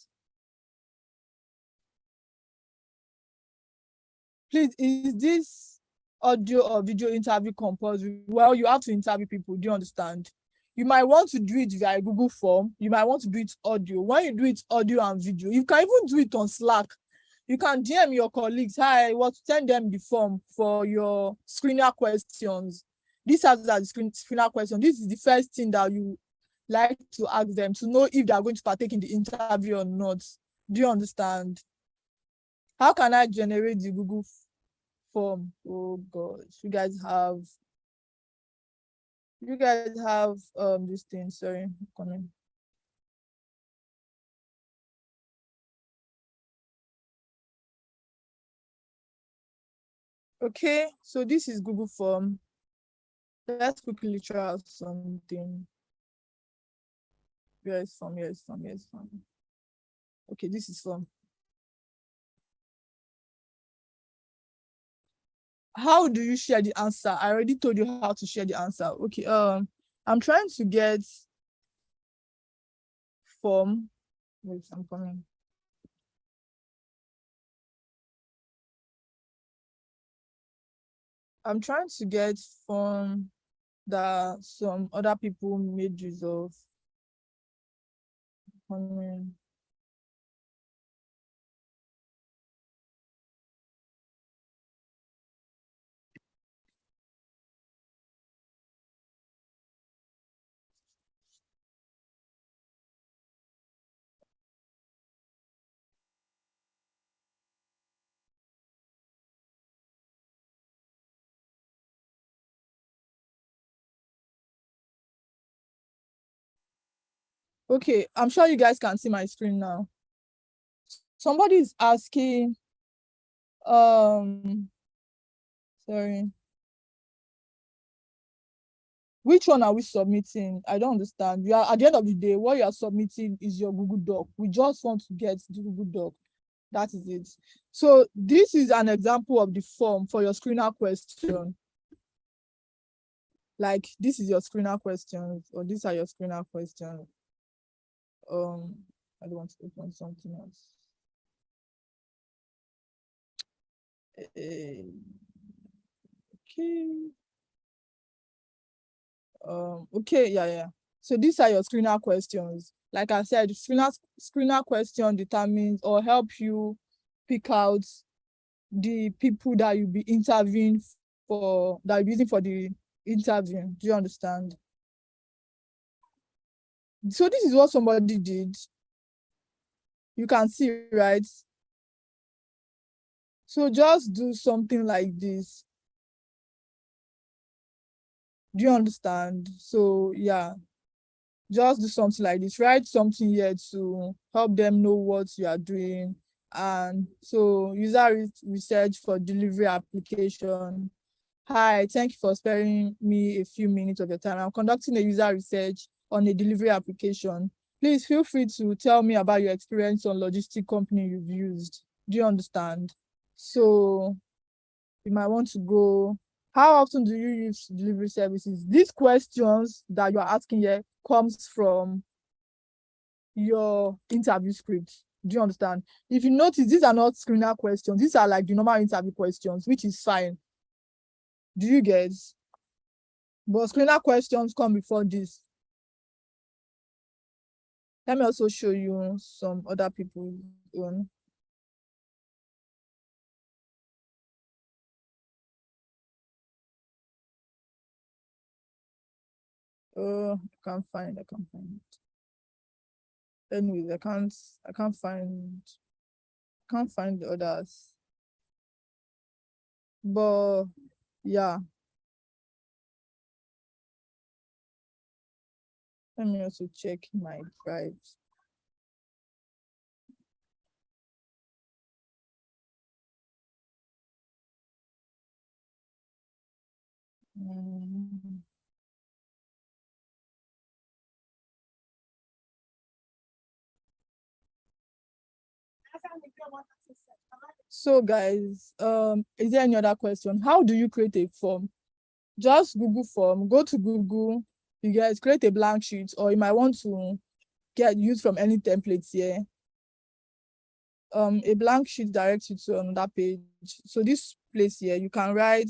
Speaker 1: Please, is this audio or video interview compulsory? Well, you have to interview people. Do you understand? You might want to do it via Google form. You might want to do it audio. When you do it audio and video, you can even do it on Slack. You can DM your colleagues, hi, send them the form for your screener questions. These are the screener questions. This is the first thing that you like to ask them to know if they are going to partake in the interview or not. Do you understand? How can I generate the Google form? Oh gosh, you guys have this thing. Sorry, coming. Okay, so this is Google form. Let's quickly try out something. Yes, form. Okay, this is form. How do you share the answer? I already told you how to share the answer. Okay, I'm trying to get form. Wait, I'm coming. I'm trying to get form that some other people made use of. Okay, I'm sure you guys can see my screen now. Somebody is asking, sorry. Which one are we submitting? I don't understand. You are, at the end of the day, what you are submitting is your Google Doc. We just want to get the Google Doc. That is it. So this is an example of the form for your screener question. Like, this is your screener questions, or these are your screener questions. I don't want to open something else. Okay. Okay, yeah. So these are your screener questions. Like I said, screener question determines or help you pick out the people that you'll be interviewing for, that you're using for the interview. Do you understand? So this is what somebody did. You can see, right? So just do something like this. Do you understand? So yeah, just do something like this. Write something here to help them know what you are doing. And so user research for delivery application. Hi, thank you for sparing me a few minutes of your time. I'm conducting a user research on a delivery application. Please feel free to tell me about your experience on logistic company you've used. Do you understand? So you might want to go. How often do you use delivery services? These questions that you're asking here comes from your interview script. Do you understand? If you notice, these are not screener questions. These are like the normal interview questions, which is fine. Do you get? But screener questions come before this. Let me also show you some other people's own. I can't find it. Anyways, I can't find the others. But yeah. Let me also check my drive. So guys, is there any other question? How do you create a form? Just Google form, go to Google, you guys create a blank sheet, or you might want to get used from any templates here. A blank sheet directs you to another page. So this place here, you can write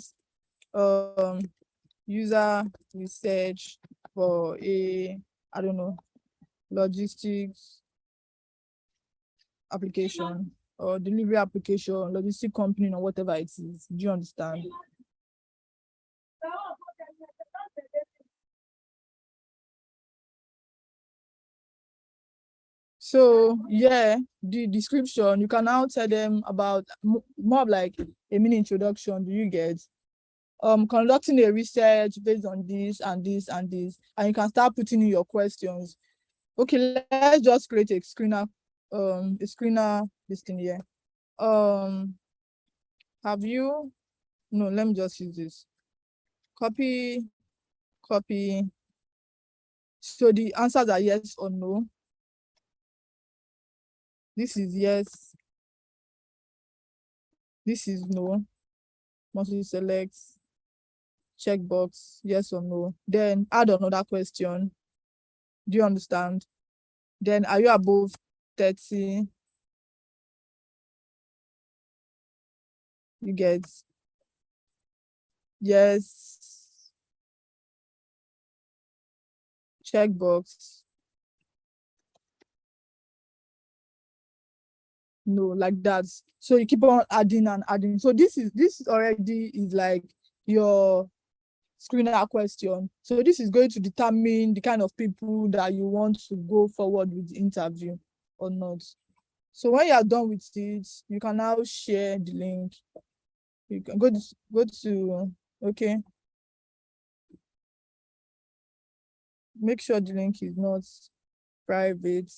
Speaker 1: user research for I don't know, logistics application or delivery application, logistic company or whatever it is. Do you understand? So yeah, the description, you can now tell them about more of like a mini introduction. Do you get? Conducting a research based on this and this and this, and you can start putting in your questions. Okay, let's just create a screener this thing here. Have you? No, let me just use this. Copy. So the answers are yes or no. This is yes. This is no. Must you select checkbox, yes or no. Then add another question. Do you understand? Then are you above 30? You get yes. Checkbox. No, like that. So you keep on adding and adding. So this already is like your screener question. So this is going to determine the kind of people that you want to go forward with the interview or not. So when you are done with it, you can now share the link. You can go to okay. Make sure the link is not private.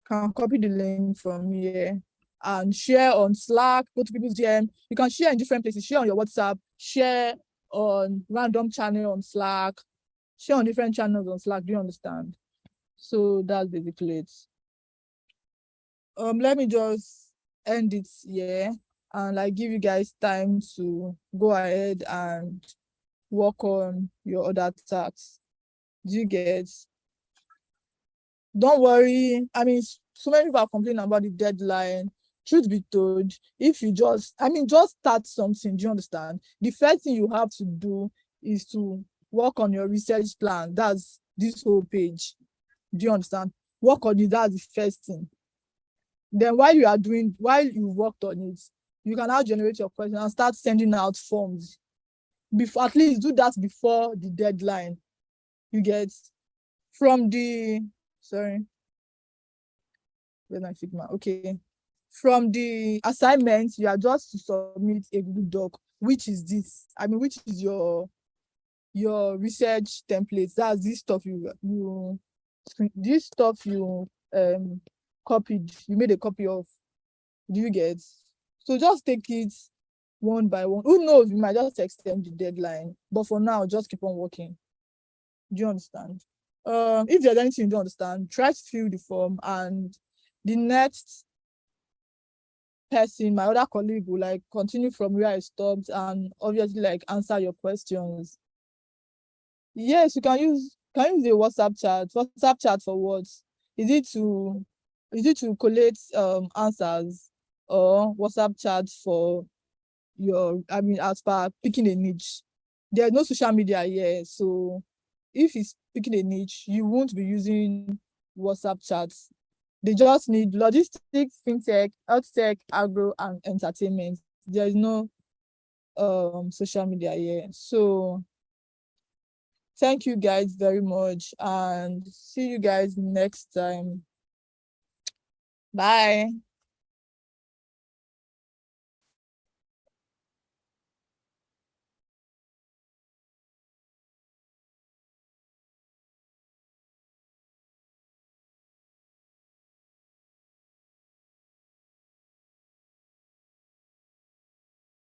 Speaker 1: Can copy the link from here and share on Slack, go to people's DM. You can share in different places, share on your WhatsApp, share on random channel on Slack, share on different channels on Slack. Do you understand? So that's basically it. Let me just end it here and like give you guys time to go ahead and work on your other tasks. Do you get? Don't worry. I mean, so many people are complaining about the deadline. Truth be told, if you just start something. Do you understand? The first thing you have to do is to work on your research plan. That's this whole page. Do you understand? Work on it. That's the first thing. Then while you worked on it, you can now generate your question and start sending out forms. Before, at least do that before the deadline. You get from the where's my Figma? Okay. From the assignment, you are just to submit a Google Doc, which is this. I mean, which is your research templates. That's this stuff you copied. You made a copy of. Do you get? So just take it one by one. Who knows? You might just extend the deadline. But for now, just keep on working. Do you understand? If there's anything you don't understand, try to fill the form, and the next person, my other colleague, will like continue from where I stopped and obviously like answer your questions. Yes, you can use a WhatsApp chat. WhatsApp chat for what? Is it to collate answers, or WhatsApp chat for as per picking a niche? There's no social media here, so if it's picking a niche, you won't be using WhatsApp chats. They just need logistics, fintech, health tech, agro, and entertainment. There is no social media here. So thank you guys very much, and see you guys next time. Bye.